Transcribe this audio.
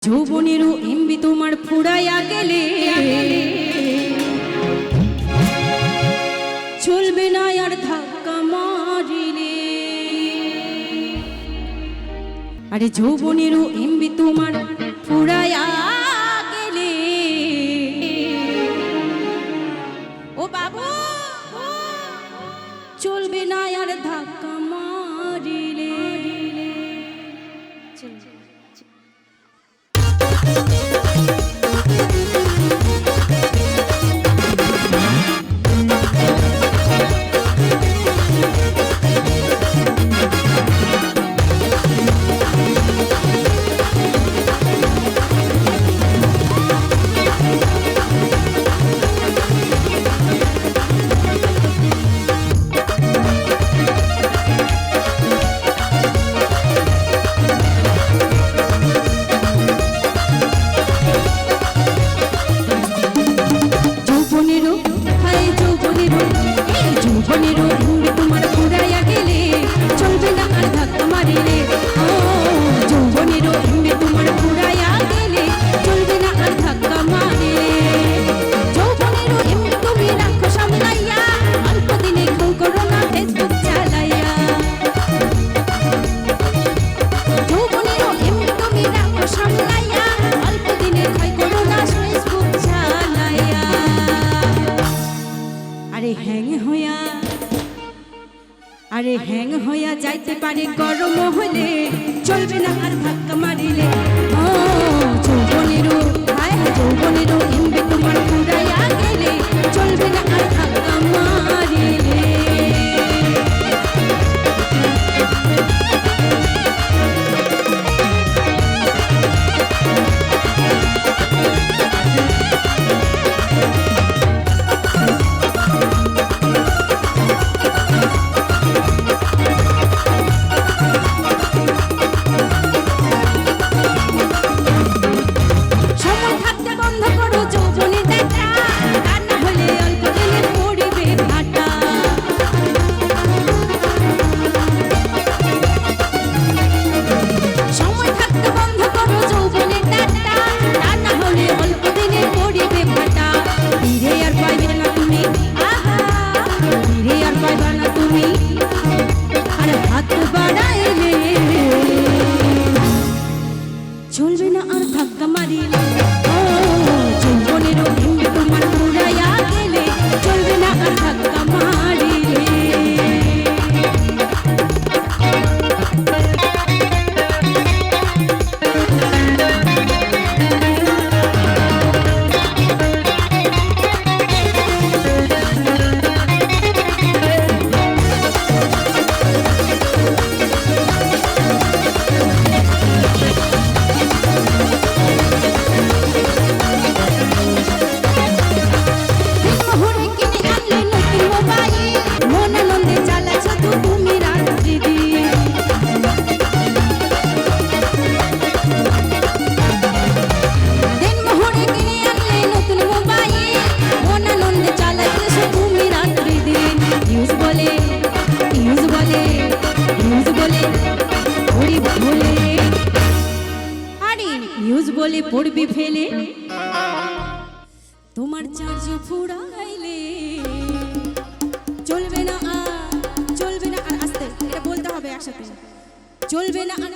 যৌবনেরও MB তোমার ফুরাইয়া গেলে চলবে না আর ধাক্কা মারিলে। আরে যৌবনেরও এমবি তোমার ফুরাইয়া গেলে ও বাবু চলবে না আর ধাক্কা মারিলে। আরে হ্যাং হইয়া যাইতে পারে গরম হলে চলবে না আর ধাক্কা মারিলে। ও যৌবনেরও হায় যৌবনেরও এমবি তোমার ফুরাইয়া গেলে চলবে না আর ধাক্কা মারিলে। চলবে না আর ধাক্কা মারিলে। ও যৌবনেরও এমবি তোমার ফুরাইয়া গেলে চলবে না আর ধাক্কা মারিলে। বলে পড়বি ফেলে তোমার চার্জ ফুরাইলে চলবে না আর আস্তে এটা বলতে হবে একসাথে চলবে না আর